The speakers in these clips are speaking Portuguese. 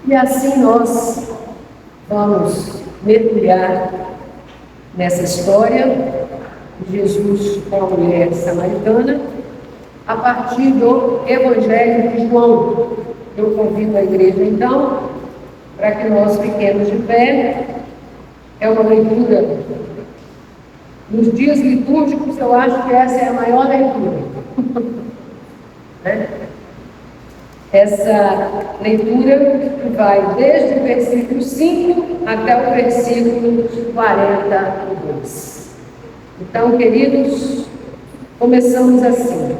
E assim nós vamos mergulhar nessa história de Jesus com a mulher samaritana a partir do Evangelho de João. Eu convido a igreja, então, para que nós fiquemos de pé. É uma leitura. Nos dias litúrgicos, eu acho que essa é a maior leitura. Né? Essa leitura vai desde o versículo 5 até o versículo 42. Então, queridos, começamos assim.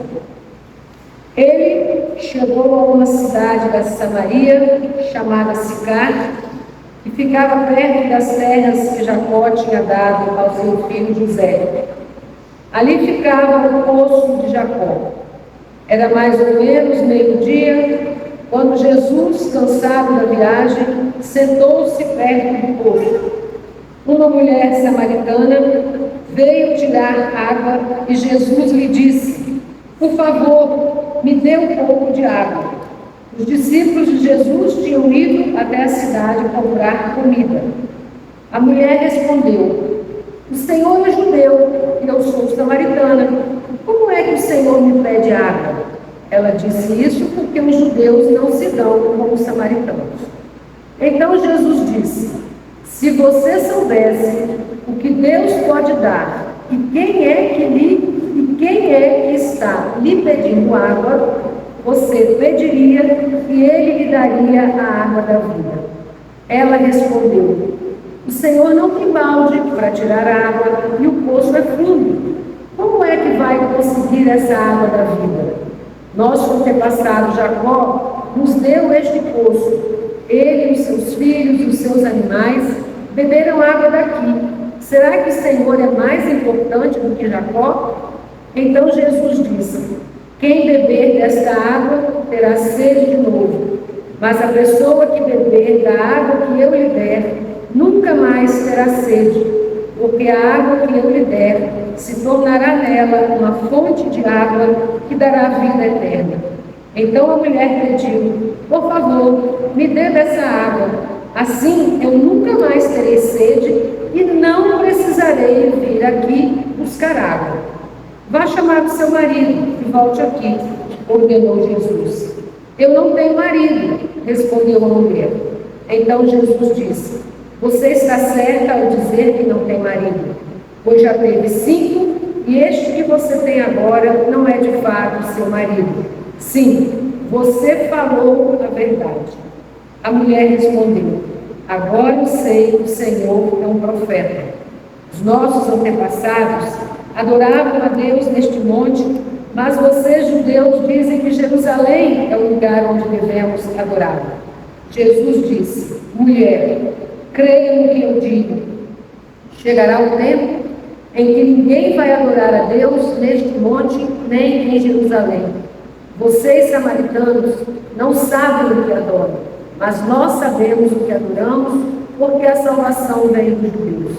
Ele chegou a uma cidade da Samaria, chamada Sicar, que ficava perto das terras que Jacó tinha dado ao seu filho José. Ali ficava o poço de Jacó. Era mais ou menos meio-dia, quando Jesus, cansado da viagem, sentou-se perto do poço. Uma mulher samaritana veio tirar água e Jesus lhe disse: "Por favor, me dê um pouco de água." Os discípulos de Jesus tinham ido até a cidade comprar comida. A mulher respondeu: "O Senhor é judeu e eu sou samaritana. Como é que o Senhor me pede água?" Ela disse isso porque os judeus não se dão com os samaritanos. Então Jesus disse: "Se você soubesse o que Deus pode dar e quem é que está lhe pedindo água, você pediria e ele lhe daria a água da vida." Ela respondeu: "O Senhor não tem balde para tirar água e o poço é fundo. Como é que vai conseguir essa água da vida? Nosso antepassado Jacó nos deu este poço. Ele, os seus filhos e os seus animais beberam água daqui. Será que o Senhor é mais importante do que Jacó?" Então Jesus disse: "Quem beber desta água terá sede de novo, mas a pessoa que beber da água que eu lhe der nunca mais terá sede, porque a água que eu lhe der se tornará nela uma fonte de água que dará vida eterna." Então a mulher pediu: "Por favor, me dê dessa água. Assim eu nunca mais terei sede e não precisarei vir aqui buscar água." "Vá chamar o seu marido e volte aqui", ordenou Jesus. "Eu não tenho marido", respondeu a mulher. Então Jesus disse: "Você está certa ao dizer que não tem marido, pois já teve 5 e este que você tem agora não é de fato seu marido. Sim, você falou a verdade." A mulher respondeu: "Agora eu sei que o Senhor é um profeta. Os nossos antepassados adoravam a Deus neste monte, mas vocês, judeus, dizem que Jerusalém é o lugar onde devemos adorar." Jesus disse: "Mulher, creia no que eu digo. Chegará o tempo em que ninguém vai adorar a Deus neste monte, nem em Jerusalém. Vocês, samaritanos, não sabem o que adoram, mas nós sabemos o que adoramos, porque a salvação vem dos judeus.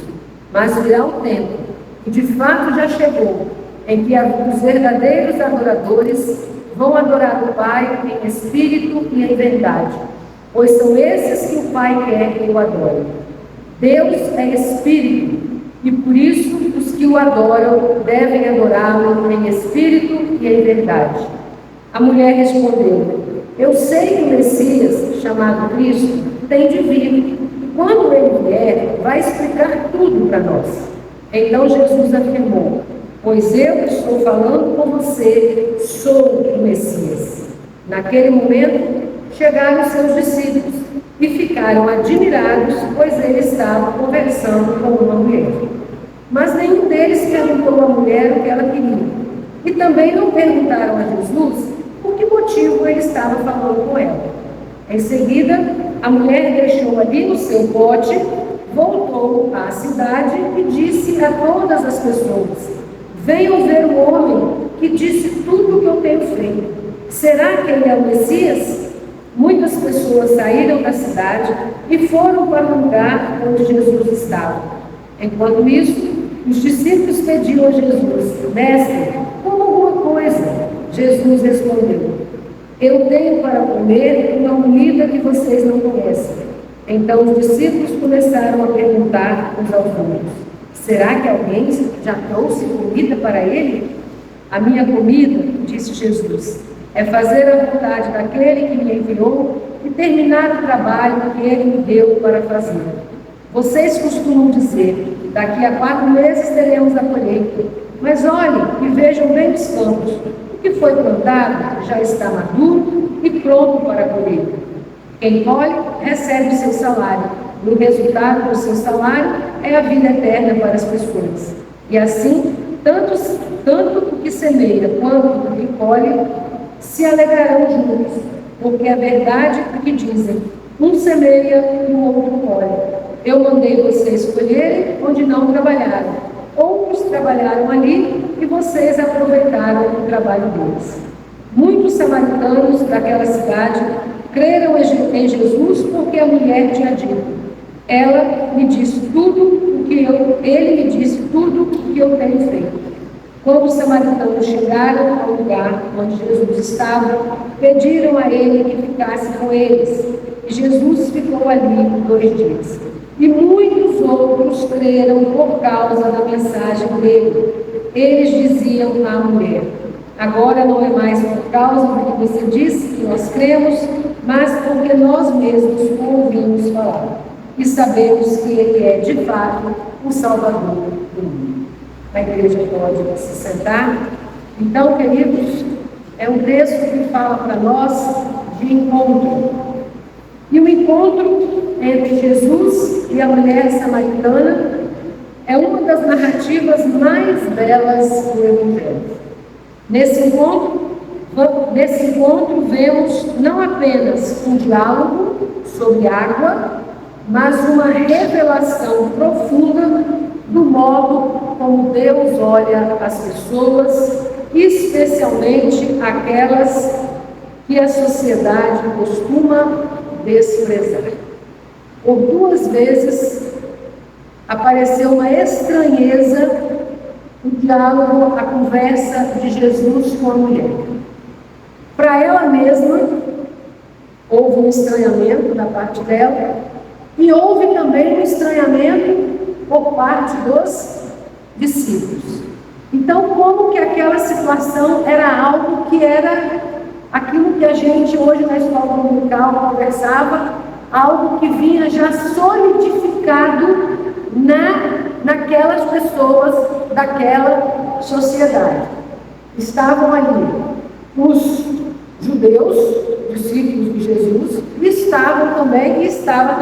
Mas virá o tempo, e de fato já chegou, em que os verdadeiros adoradores vão adorar o Pai em espírito e em verdade, pois são esses que o Pai quer que o adorem. Deus é espírito, e por isso os que o adoram devem adorá-lo em espírito e em verdade." A mulher respondeu: "Eu sei que o Messias, chamado Cristo, tem de vir, e quando ele vier, vai explicar tudo para nós." Então Jesus afirmou: "Pois eu que estou falando com você, sou o Messias." Naquele momento, chegaram seus discípulos e ficaram admirados, pois ele estava conversando com uma mulher. Mas nenhum deles perguntou à mulher o que ela queria. E também não perguntaram a Jesus por que motivo ele estava falando com ela. Em seguida, a mulher deixou ali no seu pote, voltou à cidade e disse a todas as pessoas: "Venham ver o homem que disse tudo o que eu tenho feito. Será que ele é o Messias?" Muitas pessoas saíram da cidade e foram para o lugar onde Jesus estava. Enquanto isso, os discípulos pediam a Jesus: "Mestre, coma alguma coisa." Jesus respondeu: Eu tenho para comer uma comida que vocês não conhecem. Então os discípulos começaram a perguntar uns aos outros: será que alguém já trouxe comida para ele? A minha comida, disse Jesus, é fazer a vontade daquele que me enviou e terminar o trabalho que ele me deu para fazer. Vocês costumam dizer: daqui a 4 meses teremos a colheita. Mas olhem e vejam bem os campos. O que foi plantado já está maduro e pronto para a colheita. Quem colhe recebe o seu salário, e o resultado do seu salário é a vida eterna para as pessoas. E assim, tanto o que semeia quanto o que colhe se alegrarão juntos, porque é verdade o que dizem: um semeia e o outro colhe. Eu mandei vocês colherem onde não trabalharam. Outros trabalharam ali e vocês aproveitaram o trabalho deles. Muitos samaritanos daquela cidade creram em Jesus porque a mulher tinha dito: ele me disse tudo o que eu tenho feito. Quando os samaritanos chegaram ao lugar onde Jesus estava, pediram a ele que ficasse com eles. E Jesus ficou ali 2 dias. E muitos outros creram por causa da mensagem dele. Eles diziam à mulher: agora não é mais por causa do que você disse que nós cremos, mas porque nós mesmos o ouvimos falar. E sabemos que ele é, de fato, o Salvador do mundo. A igreja pode se sentar. Então, queridos, é um texto que fala para nós de encontro. E o encontro entre Jesus e a mulher samaritana é uma das narrativas mais belas do Evangelho. Nesse encontro vemos não apenas um diálogo sobre água, mas uma revelação profunda do modo como Deus olha as pessoas, especialmente aquelas que a sociedade costuma desprezar. Por 2 vezes apareceu uma estranheza no diálogo, a conversa de Jesus com a mulher. Para ela mesma, houve um estranhamento da parte dela, e houve também um estranhamento por parte dos discípulos. Então, como que aquela situação era algo que era aquilo que a gente hoje na escola dominical conversava, algo que vinha já solidificado naquelas pessoas daquela sociedade. Estavam ali os judeus, discípulos de Jesus, e estava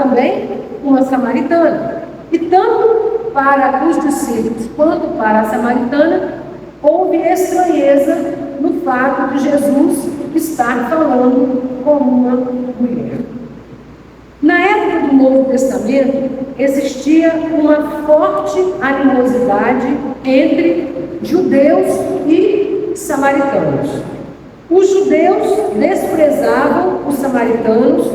também uma samaritana. E tanto para os discípulos quanto para a samaritana, houve estranheza no fato de Jesus estar falando com uma mulher. Na época do Novo Testamento, existia uma forte animosidade entre judeus e samaritanos. Os judeus desprezavam os samaritanos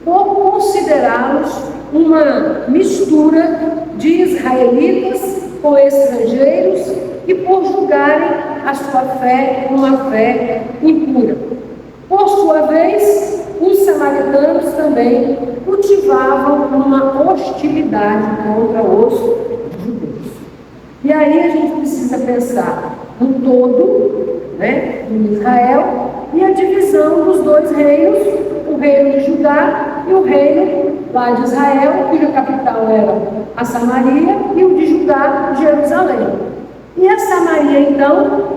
por considerá-los uma mistura de israelitas com estrangeiros e por julgarem a sua fé uma fé impura. Por sua vez, os samaritanos também cultivavam uma hostilidade contra os judeus. E aí a gente precisa pensar no todo, em Israel, e a divisão dos 2 reinos, o reino de Judá e o reino lá de Israel, cuja capital era a Samaria, e o de Judá, Jerusalém. E a Samaria, então,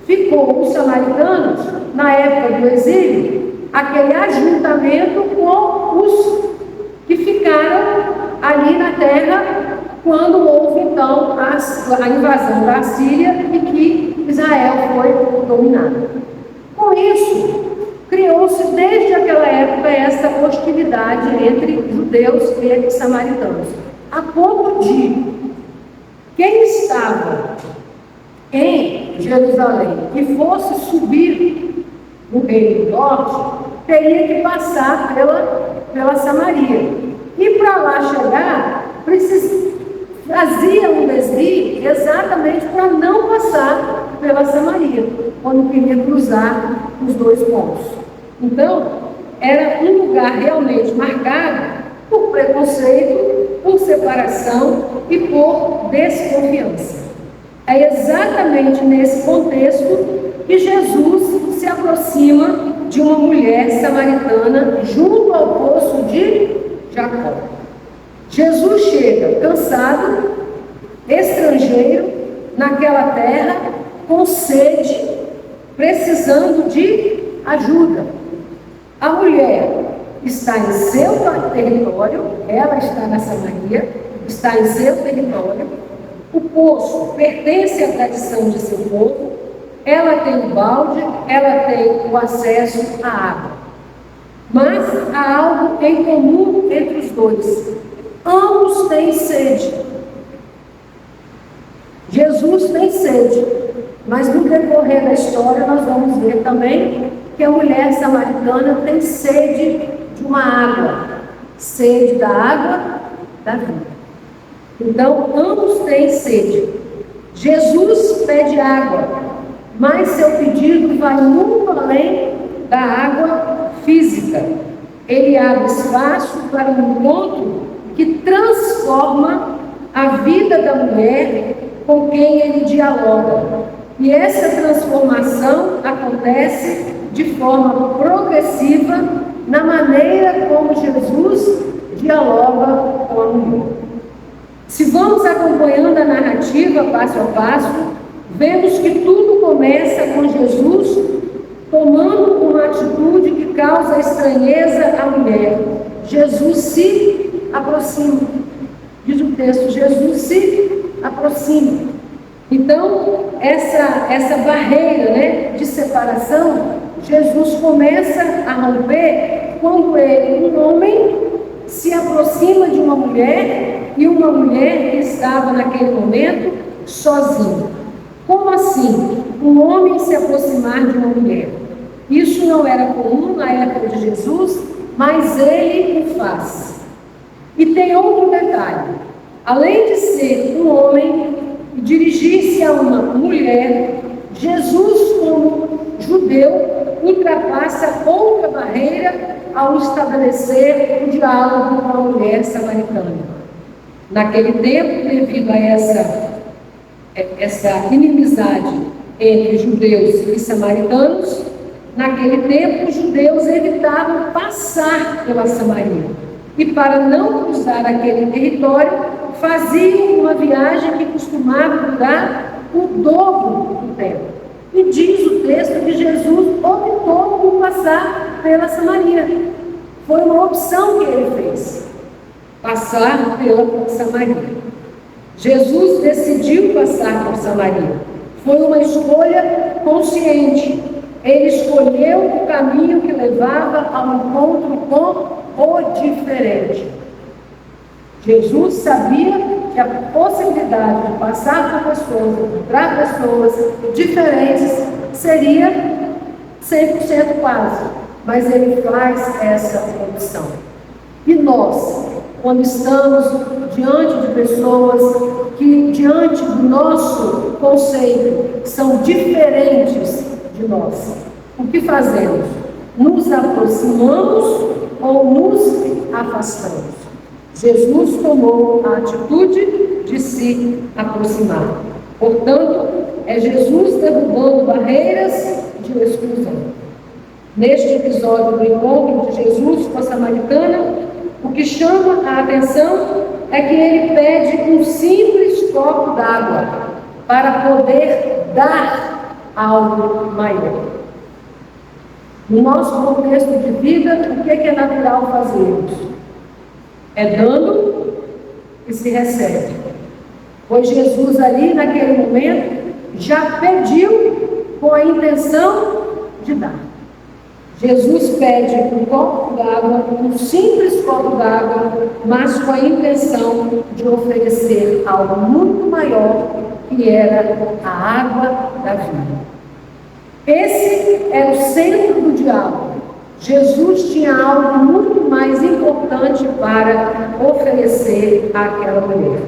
ficou, os samaritanos, na época do exílio, aquele ajuntamento com os que ficaram ali na terra quando houve, então, a invasão da Síria e que Israel foi dominado. Com isso, criou-se desde aquela época essa hostilidade entre judeus e samaritanos, a ponto de quem estava em Jerusalém e fosse subir no reino do norte, teria que passar pela Samaria. E para lá chegar, fazia um desvio exatamente para não passar pela Samaria, quando queria cruzar os 2 pontos. Então, era um lugar realmente marcado por preconceito, por separação e por desconfiança. É exatamente nesse contexto que Jesus se aproxima de uma mulher samaritana junto ao poço de Jacó. Jesus chega cansado, estrangeiro, naquela terra, com sede, precisando de ajuda. A mulher está em seu território, ela está na Samaria, está em seu território. O poço pertence à tradição de seu povo, ela tem o balde, ela tem o acesso à água. Mas há algo em comum entre os dois: ambos têm sede. Jesus tem sede, mas no decorrer da história nós vamos ver também que a mulher samaritana tem sede de uma água, sede da água da vida. Então, ambos têm sede. Jesus pede água, mas seu pedido vai muito além da água física. Ele abre espaço para um encontro que transforma a vida da mulher com quem ele dialoga. E essa transformação acontece de forma progressiva na maneira como Jesus dialoga com a mulher. Se vamos acompanhando a narrativa passo a passo, vemos que tudo começa com Jesus tomando uma atitude que causa estranheza à mulher. Jesus se aproxima. Diz o texto, Jesus se aproxima. Então, essa barreira, de separação, Jesus começa a romper quando ele, um homem, se aproxima de uma mulher e uma mulher que estava naquele momento sozinha. Como assim? Um homem se aproximar de uma mulher? Isso não era comum na época de Jesus, mas ele o faz. E tem outro detalhe: além de ser um homem e dirigir-se a uma mulher, Jesus, como judeu, ultrapassa outra barreira ao estabelecer o diálogo com a mulher samaritana. Naquele tempo, devido a essa inimizade entre judeus e samaritanos, naquele tempo os judeus evitavam passar pela Samaria. E para não cruzar aquele território, faziam uma viagem que costumava durar o dobro do tempo. E diz o texto que Jesus optou por passar pela Samaria. Foi uma opção que ele fez, passar pela Samaria. Jesus decidiu passar por Samaria. Foi uma escolha consciente. Ele escolheu o caminho que levava ao encontro com o diferente. Jesus sabia que a possibilidade de passar por pessoas, encontrar pessoas diferentes, seria 100% quase, mas ele faz essa opção. E nós, quando estamos diante de pessoas que, diante do nosso conceito, são diferentes de nós, o que fazemos? Nos aproximamos ou nos afastamos? Jesus tomou a atitude de se aproximar. Portanto, é Jesus derrubando barreiras de exclusão. Neste episódio do encontro de Jesus com a samaritana, o que chama a atenção é que ele pede um simples copo d'água para poder dar algo maior. No nosso contexto de vida, o que é natural fazermos? É dando e se recebe. Pois Jesus ali, naquele momento, já pediu com a intenção de dar. Jesus pede um copo d'água, um simples copo d'água, mas com a intenção de oferecer algo muito maior, que era a água da vida. Esse é o centro do diálogo. Jesus tinha algo muito mais importante para oferecer àquela mulher.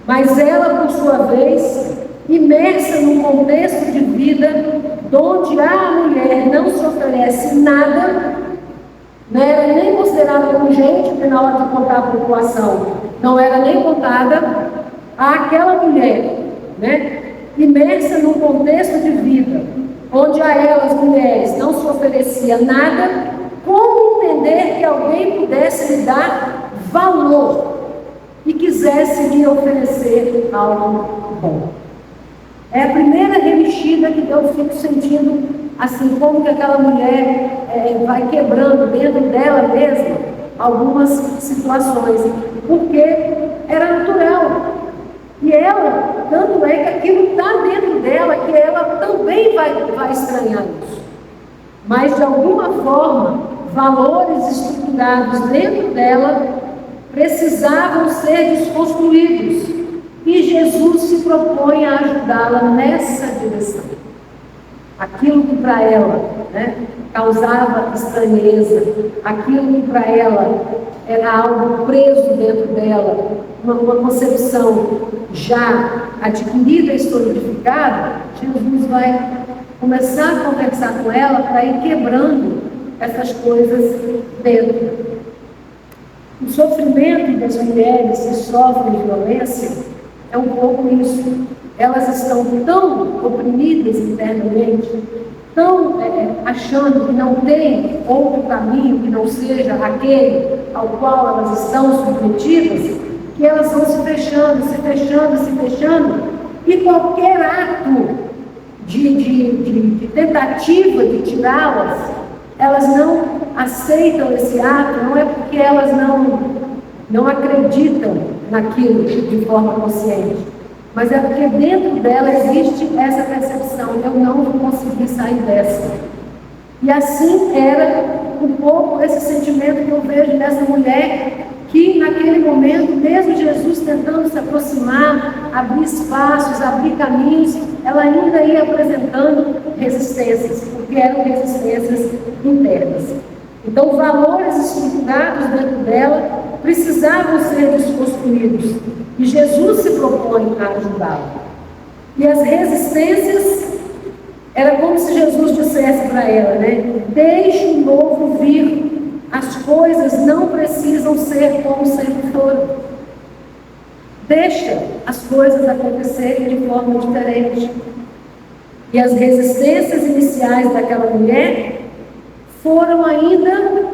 Mas ela, por sua vez, imersa num contexto de vida onde a mulher não se oferece nada, considerada como gente que na hora de contar a população não era nem contada, àquela mulher, né, imersa num contexto de vida, onde a elas, mulheres, não se oferecia nada, como entender que alguém pudesse lhe dar valor e quisesse lhe oferecer algo bom? É a primeira remexida que eu fico sentindo, assim, como que aquela mulher vai quebrando dentro dela mesma algumas situações, porque era natural. E ela, tanto é que aquilo está dentro dela, que ela também vai estranhar isso. Mas, de alguma forma, valores estruturados dentro dela precisavam ser desconstruídos. E Jesus se propõe a ajudá-la nessa direção. Aquilo que para ela, né, causava estranheza, aquilo que para ela era algo preso dentro dela, uma concepção já adquirida e solidificada, Jesus vai começar a conversar com ela para ir quebrando essas coisas dentro. O sofrimento das mulheres que sofrem violência é um pouco isso. Elas estão tão oprimidas internamente, tão achando que não tem outro caminho que não seja aquele ao qual elas estão submetidas, que elas vão se fechando, se fechando, se fechando, e qualquer ato de tentativa de tirá-las, elas não aceitam esse ato, não é porque elas não acreditam naquilo de forma consciente, mas é porque dentro dela existe essa percepção: eu não vou conseguir sair dessa. E assim era um pouco esse sentimento que eu vejo nessa mulher, que naquele momento, mesmo Jesus tentando se aproximar, abrir espaços, abrir caminhos, ela ainda ia apresentando resistências, porque eram resistências internas. Então, valores estruturados dentro dela precisavam ser desconstruídos, e Jesus se propõe a ajudá-la. E as resistências, era como se Jesus dissesse para ela, né? Deixe o novo vir. As coisas não precisam ser como sempre foram. Deixa as coisas acontecerem de forma diferente. E as resistências iniciais daquela mulher foram ainda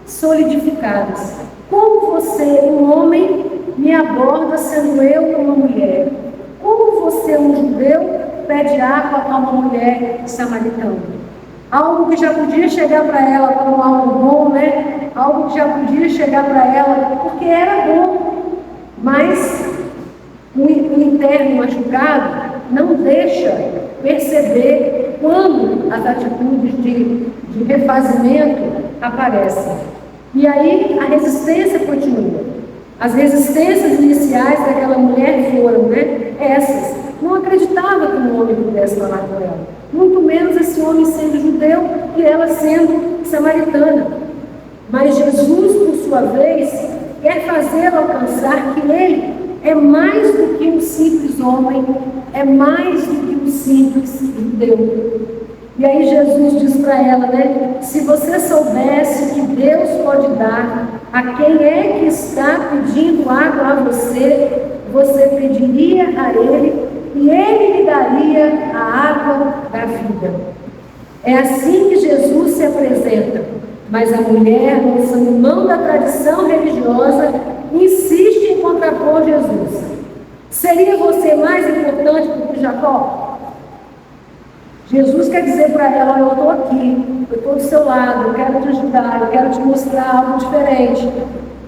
solidificadas. Como você, um homem, me aborda sendo eu uma mulher? Como você, um judeu, pede água a uma mulher samaritana? Algo que já podia chegar para ela como algo bom, né? Algo que já podia chegar para ela porque era bom. Mas o interno machucado não deixa perceber quando as atitudes de refazimento aparecem. E aí a resistência continua. As resistências iniciais daquela mulher foram, né, essas. Não acreditava que um homem pudesse falar com ela. Muito menos esse homem sendo judeu e ela sendo samaritana. Mas Jesus, por sua vez, quer fazê-la alcançar que ele é mais do que um simples homem, é mais do que um simples judeu. E aí Jesus diz para ela, né? Se você soubesse o que Deus pode dar a quem é que está pedindo água a você, você pediria a ele e ele lhe daria a água da vida. É assim que Jesus se apresenta. Mas a mulher, lançando mão da tradição religiosa, insiste em contrapor Jesus. Seria você mais importante do que Jacó? Jesus quer dizer para ela: eu estou aqui, eu estou do seu lado, eu quero te ajudar, eu quero te mostrar algo diferente.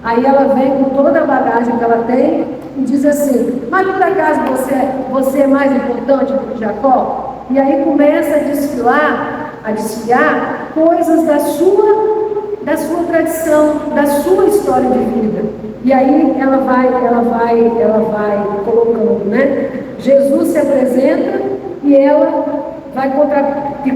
Aí ela vem com toda a bagagem que ela tem e diz assim: mas por acaso você é mais importante do que Jacó? E aí começa a desfiar coisas da sua tradição, da sua história de vida. E aí ela vai colocando, né? Jesus se apresenta e ela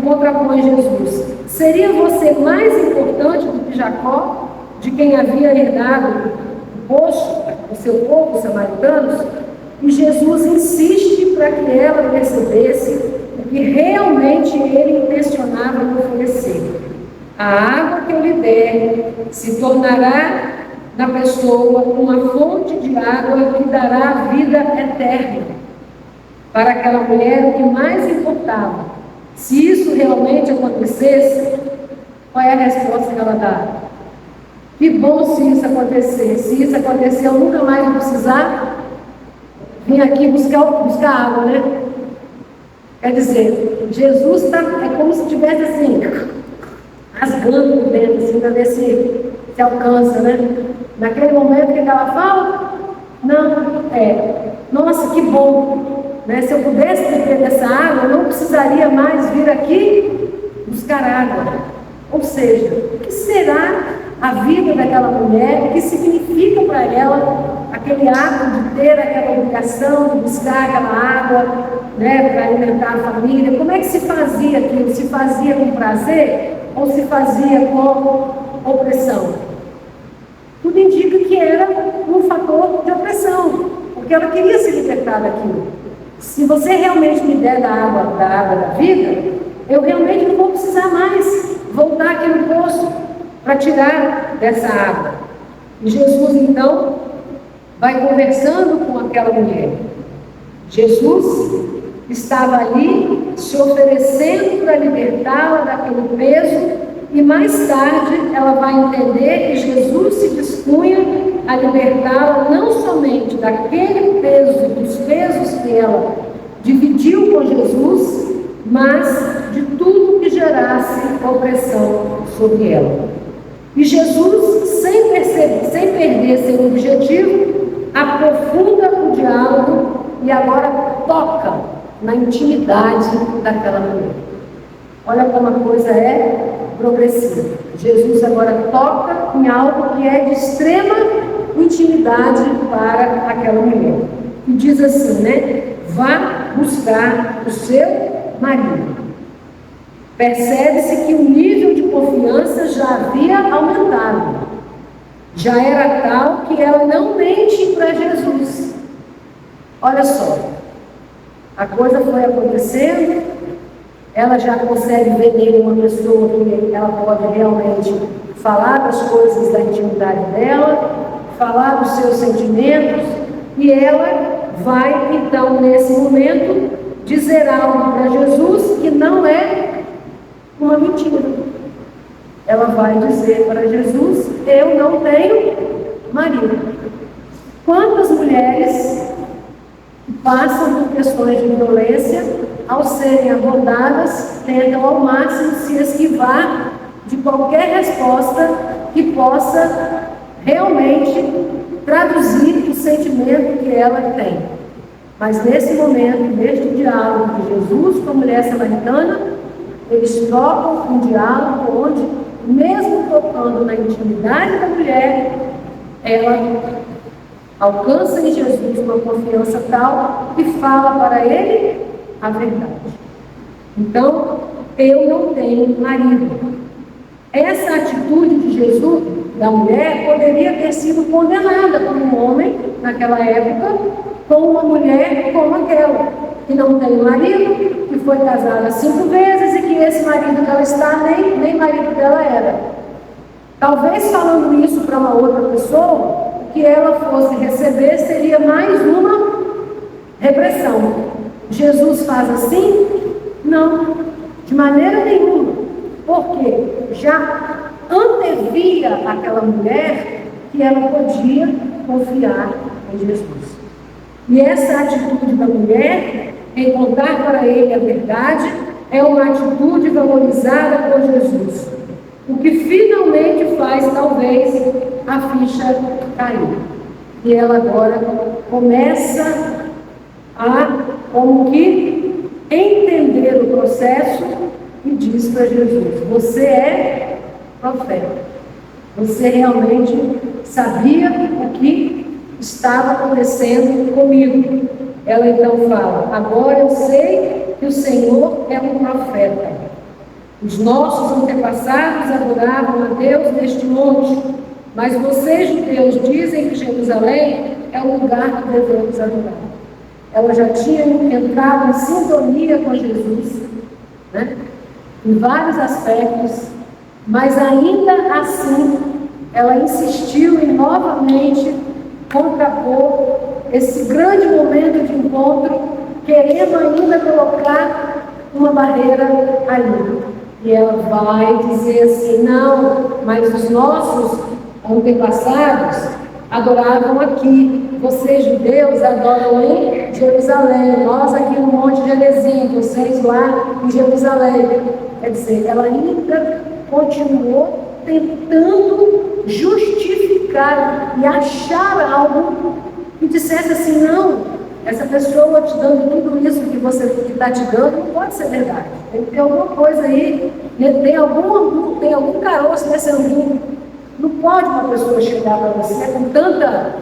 contrapõe Jesus. Seria você mais importante do que Jacó, de quem havia herdado o poço, o seu povo, os samaritanos? E Jesus insiste para que ela percebesse o que realmente ele intencionava lhe oferecer. a água que eu lhe der se tornará na pessoa uma fonte de água que dará vida eterna. Para aquela mulher, o que mais importava, se isso realmente acontecesse, qual é a resposta que ela dá? Que bom se isso acontecer. Se isso acontecer, eu nunca mais vou precisar vir aqui buscar água, né? Quer dizer, Jesus é como se estivesse assim, rasgando por dentro, assim, para ver se alcança, né? Naquele momento que ela fala, não, nossa, que bom, né? Se eu pudesse beber dessa água, eu não precisaria mais vir aqui buscar água. Ou seja, o que será a vida daquela mulher? O que significa para ela aquele ato de ter aquela obrigação de buscar aquela água, né, para alimentar a família? Como é que se fazia aquilo? Se fazia com prazer ou se fazia com opressão? Tudo indica que era um fator de opressão, porque ela queria se libertar daquilo. Se você realmente me der da água da vida, eu realmente não vou precisar mais voltar aqui no poço para tirar dessa água. E Jesus, então, vai conversando com aquela mulher. Jesus estava ali se oferecendo para libertá-la daquele peso, e mais tarde ela vai entender que Jesus se dispunha a libertá-la não somente daquele peso, dos pesos que ela dividiu com Jesus, mas de tudo que gerasse opressão sobre ela. E Jesus, sem perder seu objetivo, aprofunda o diálogo e agora toca na intimidade daquela mulher. Olha como a coisa é progressiva. Jesus agora toca em algo que é de extrema intimidade para aquela mulher. E diz assim, né? Vá buscar o seu marido. Percebe-se que o nível de confiança já havia aumentado. Já era tal que ela não mente para Jesus. Olha só, a coisa foi acontecendo, ela já consegue ver nele uma pessoa que ela pode realmente falar das coisas da intimidade dela, falar dos seus sentimentos, e ela vai, então, nesse momento, dizer algo para Jesus que não é uma mentira. Ela vai dizer para Jesus: eu não tenho marido. Quantas mulheres que passam por questões de violência, ao serem abordadas, tentam ao máximo se esquivar de qualquer resposta que possa realmente traduzir o sentimento que ela tem. Mas nesse momento, neste diálogo de Jesus com a mulher samaritana, eles trocam um diálogo onde, mesmo tocando na intimidade da mulher, ela alcança em Jesus uma confiança tal que fala para ele a verdade. Então, eu não tenho marido. Essa atitude de Jesus, da mulher, poderia ter sido condenada por um homem, naquela época, com uma mulher como aquela, que não tem marido, que foi casada 5 vezes e que esse marido que ela está, nem marido dela era. Talvez falando isso para uma outra pessoa, o que ela fosse receber seria mais uma repressão. Jesus faz assim? Não, de maneira nenhuma, porque já antevia aquela mulher que ela podia confiar em Jesus. E essa atitude da mulher, em contar para ele a verdade, é uma atitude valorizada por Jesus. O que finalmente faz, talvez, a ficha cair. E ela agora começa a, como que, entender o processo e diz para Jesus: você é profeta. Você realmente sabia o que estava acontecendo comigo. Ela então fala: agora eu sei que o Senhor é um profeta. Os nossos antepassados adoravam a Deus neste monte, mas vocês, judeus, dizem que Jerusalém é o lugar que devemos adorar. Ela já tinha entrado em sintonia com Jesus, né? Em vários aspectos, Mas ainda assim, ela insistiu em novamente contrapor esse grande momento de encontro, querendo ainda colocar uma barreira ali. E ela vai dizer assim: não, mas os nossos antepassados adoravam aqui. Vocês judeus adoram em Jerusalém. Nós aqui no Monte Gerizim, vocês lá em Jerusalém. Quer dizer, ela ainda continuou tentando justificar e achar algo que dissesse assim: não, essa pessoa te dando tudo isso que você está te dando não pode ser verdade. Tem que ter alguma coisa aí, tem algum caroço nesse angu. Não pode uma pessoa chegar para você com tanta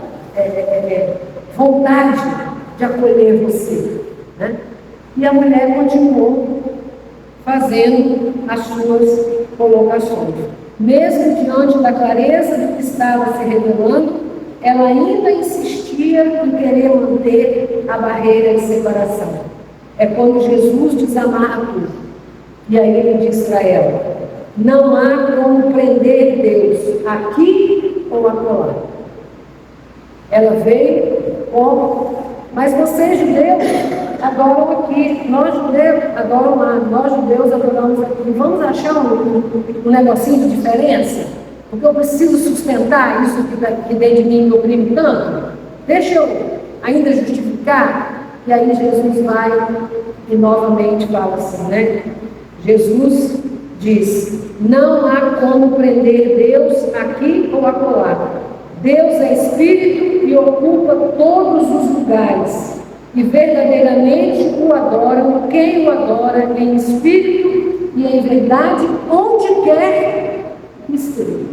vontade de acolher você, né? E a mulher continuou fazendo as suas colocações. Mesmo diante da clareza do que estava se revelando, ela ainda insistia em querer manter a barreira de separação. É quando Jesus desamarra tudo. E aí ele diz para ela: não há como prender Deus aqui ou acolá. Ela veio como: mas vocês judeus adoram aqui, nós judeus adoram lá, nós judeus adoramos aqui. Vamos achar um negocinho de diferença? Porque eu preciso sustentar isso que dentro de mim me oprime tanto. Deixa eu ainda justificar. E aí Jesus vai e novamente fala assim, né? Jesus diz: não há como prender Deus aqui ou acolá. Deus é Espírito e ocupa todos os lugares, e verdadeiramente o adoram quem o adora em espírito e em verdade, onde quer que esteja.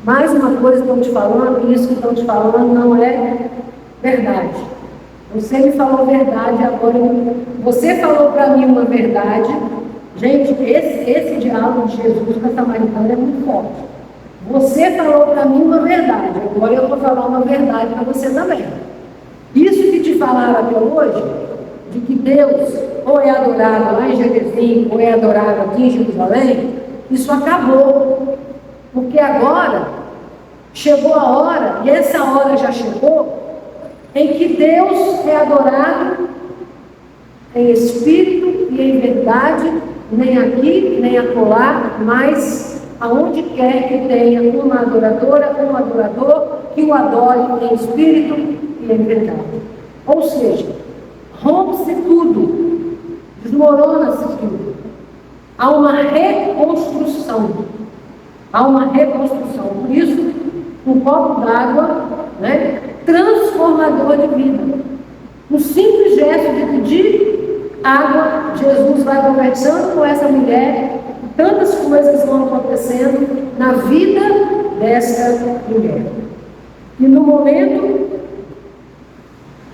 Mais uma coisa que estão te falando, isso que estão te falando não é verdade. Você me falou verdade, agora você falou para mim uma verdade. Gente, esse diálogo de Jesus com a samaritana é muito forte. Você falou para mim uma verdade, agora eu vou falar uma verdade para você também. Isso que te falaram até hoje, de que Deus ou é adorado lá em Gerizim, ou é adorado aqui em Jerusalém, isso acabou. Porque agora chegou a hora, e essa hora já chegou, em que Deus é adorado em espírito e em verdade, nem aqui, nem acolá, mas aonde quer que tenha uma adoradora, um adorador, que o adore em espírito e em verdade. Ou seja, rompe-se tudo, desmorona-se tudo. Há uma reconstrução. Há uma reconstrução. Por isso, um copo d'água, né, transformador de vida. Um simples gesto de pedir água, Jesus vai conversando com essa mulher, tantas coisas vão acontecendo na vida dessa mulher. E no momento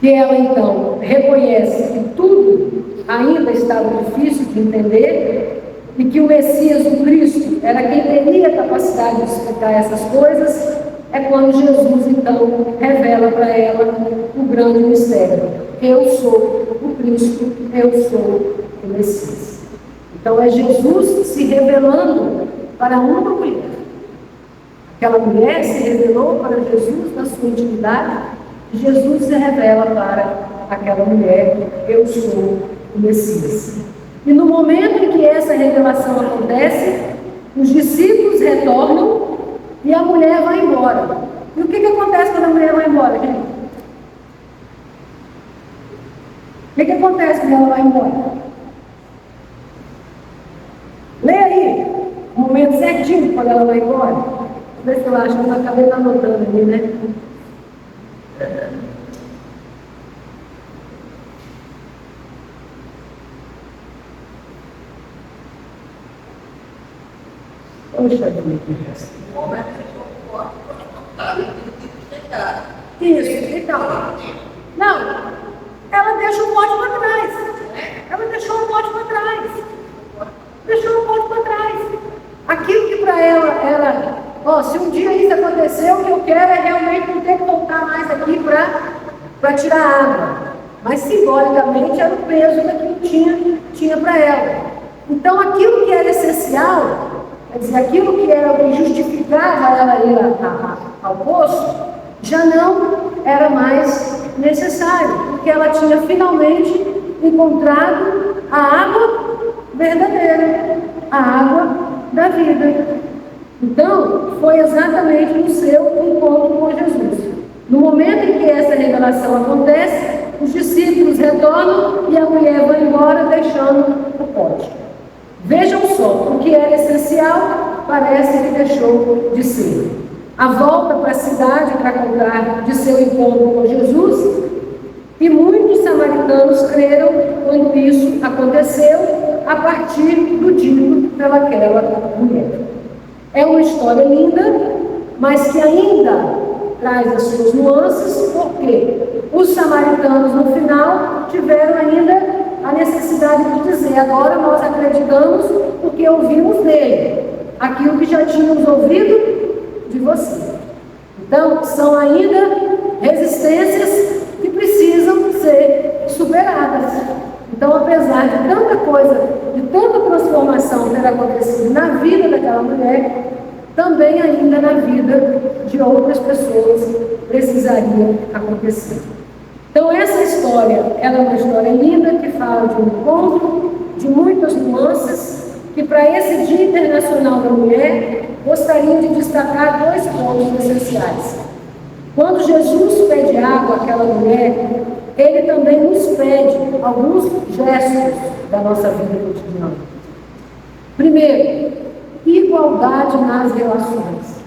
que ela então reconhece que tudo ainda estava difícil de entender, e que o Messias, o Cristo, era quem teria a capacidade de explicar essas coisas, é quando Jesus então revela para ela o grande mistério: eu sou o Cristo, eu sou o Messias. Então é Jesus se revelando para uma mulher. Aquela mulher se revelou para Jesus na sua intimidade, e Jesus se revela para aquela mulher: eu sou o Messias. E no momento em que essa revelação acontece, os discípulos retornam e a mulher vai embora. E o que acontece quando a mulher vai embora, gente? O que acontece quando ela vai embora? Leia aí o momento certinho quando ela vai embora. Vamos ver se eu acho, eu acabei anotando ali, né? Poxa vida. Isso, então. Não, ela deixa o pote para trás. Ela deixou o pote para trás. Deixou o pote para trás. Aquilo que para ela era, se um dia isso aconteceu, o que eu quero é realmente não ter que voltar mais aqui para tirar água. Mas simbolicamente era o peso daquilo que tinha para ela. Então aquilo que era essencial essencial, quer dizer, aquilo que era o que justificava ela ir ao poço, já não era mais necessário, porque ela tinha finalmente encontrado a água verdadeira, a água da vida. Então, foi exatamente no seu encontro com Jesus. No momento em que essa revelação acontece, os discípulos retornam e a mulher vai embora, deixando o pote. Vejam só, o que era essencial parece que deixou de ser. A volta para a cidade para contar de seu encontro com Jesus, e muitos samaritanos creram quando isso aconteceu, a partir do dito pelaquela mulher. É uma história linda, mas que ainda traz as suas nuances, porque os samaritanos no final tiveram ainda a necessidade de dizer: agora nós acreditamos porque ouvimos dele aquilo que já tínhamos ouvido de você. Então, são ainda resistências que precisam ser superadas. Então, apesar de tanta coisa, de tanta transformação ter acontecido na vida daquela mulher, também ainda na vida de outras pessoas precisaria acontecer. Então, essa história, ela é uma história linda, que fala de um encontro, de muitas nuances, que para esse Dia Internacional da Mulher, gostaria de destacar 2 pontos essenciais. Quando Jesus pede água àquela mulher, ele também nos pede alguns gestos da nossa vida cotidiana. Primeiro, igualdade nas relações.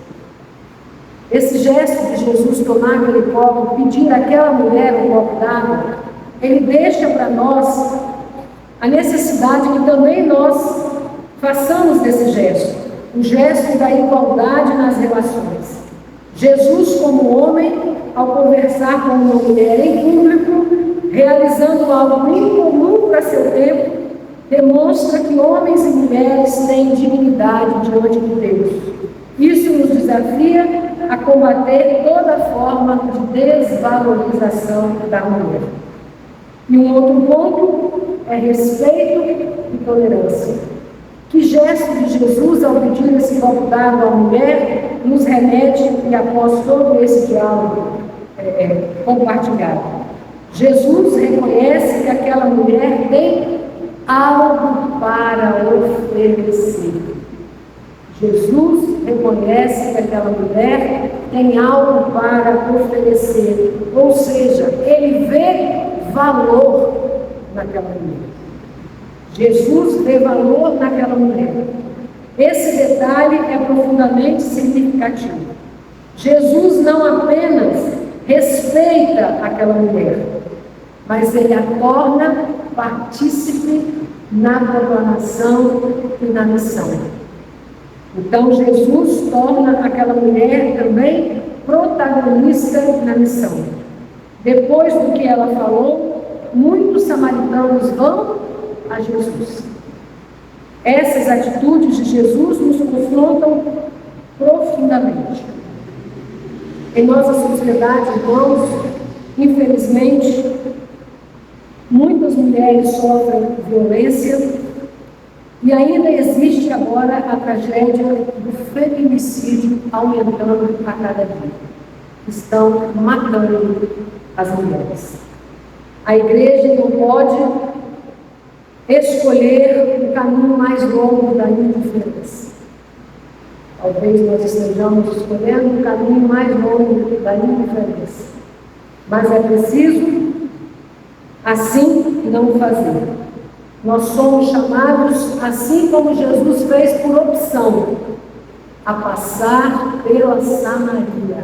Esse gesto de Jesus tomar aquele copo, pedir àquela mulher um copo d'água, ele deixa para nós a necessidade que também nós façamos desse gesto, o gesto da igualdade nas relações. Jesus, como homem, ao conversar com uma mulher em público, realizando algo incomum para seu tempo, demonstra que homens e mulheres têm dignidade diante de Deus. Isso nos desafia a combater toda forma de desvalorização da mulher. E um outro ponto é respeito e tolerância. Que gesto de Jesus ao pedir esse copo d'água à mulher nos remete, e após todo esse diálogo compartilhado. Jesus reconhece que aquela mulher tem algo para oferecer. Jesus reconhece que aquela mulher tem algo para oferecer, ou seja, ele vê valor naquela mulher. Jesus vê valor naquela mulher. Esse detalhe é profundamente significativo. Jesus não apenas respeita aquela mulher, mas ele a torna partícipe na proclamação e na missão. Então, Jesus torna aquela mulher também protagonista na missão. Depois do que ela falou, muitos samaritanos vão a Jesus. Essas atitudes de Jesus nos confrontam profundamente. Em nossa sociedade, irmãos, infelizmente, muitas mulheres sofrem violência e ainda existe agora a tragédia do feminicídio aumentando a cada dia. Estão matando as mulheres. A igreja não pode escolher o caminho mais longo da indiferença. Talvez nós estejamos escolhendo o caminho mais longo da indiferença. Mas é preciso, assim, não fazer. Nós somos chamados, assim como Jesus fez por opção, a passar pela Samaria.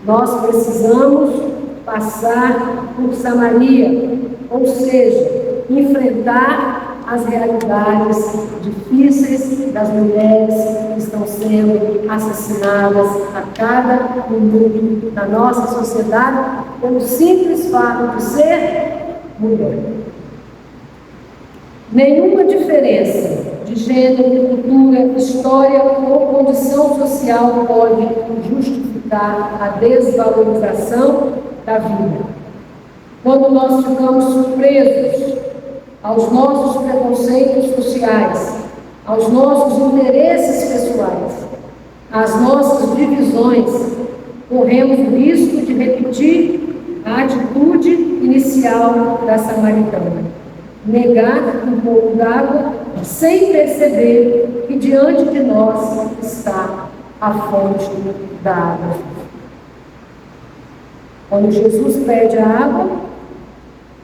Nós precisamos passar por Samaria, ou seja, enfrentar as realidades difíceis das mulheres que estão sendo assassinadas a cada minuto na nossa sociedade, pelo simples fato de ser mulher. Nenhuma diferença de gênero, cultura, história ou condição social pode justificar a desvalorização da vida. Quando nós ficamos surpresos aos nossos preconceitos sociais, aos nossos interesses pessoais, às nossas divisões, corremos o risco de repetir a atitude inicial da samaritana: negar um pouco d'água sem perceber que diante de nós está a fonte da água. Quando Jesus pede a água,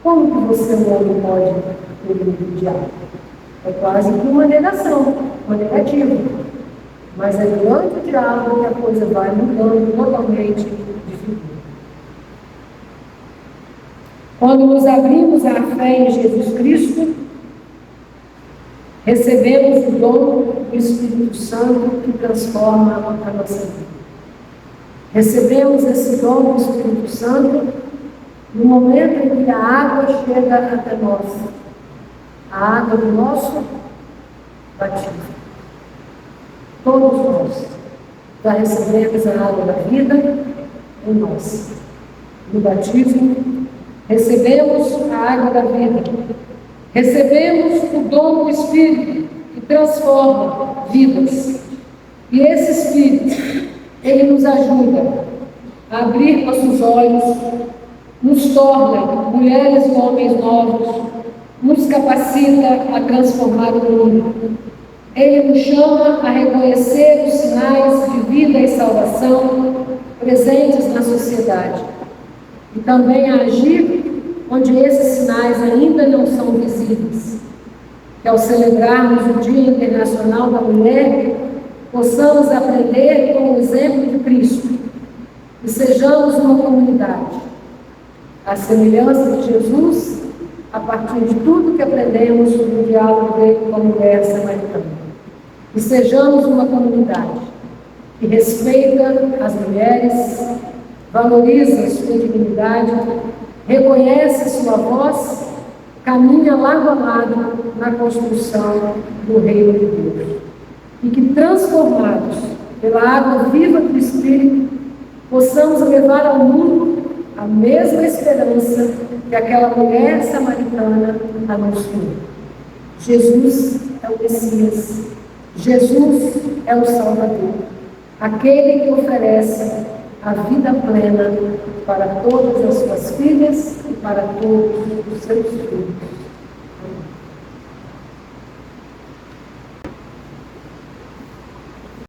como que você, um homem, pode pedir água? É quase que uma negação, uma negativa. Mas é durante o diálogo que a coisa vai mudando totalmente de figura. Quando nos abrimos à fé em Jesus Cristo, recebemos o dom do Espírito Santo que transforma a nossa vida. Recebemos esse dom do Espírito Santo no momento em que a água chega até nós, a água do nosso batismo. Todos nós já recebemos a água da vida em nós. No batismo, recebemos a água da vida. Recebemos o dom do Espírito que transforma vidas. E esse Espírito, ele nos ajuda a abrir nossos olhos, nos torna mulheres e homens novos, nos capacita a transformar o mundo. Ele nos chama a reconhecer os sinais de vida e salvação presentes na sociedade e também a agir onde esses sinais ainda não são visíveis. Que ao celebrarmos o Dia Internacional da Mulher, possamos aprender com o exemplo de Cristo e sejamos uma comunidade, à semelhança de Jesus, a partir de tudo que aprendemos no diálogo dele com a mulher samaritana. E sejamos uma comunidade que respeita as mulheres, valoriza sua dignidade, reconhece sua voz, caminha lado a lado na construção do reino de Deus. E que, transformados pela água viva do Espírito, possamos levar ao mundo a mesma esperança que aquela mulher samaritana anunciou. Jesus é o Messias, Jesus é o Salvador, aquele que oferece a vida plena para todas as suas filhas e para todos os seus filhos.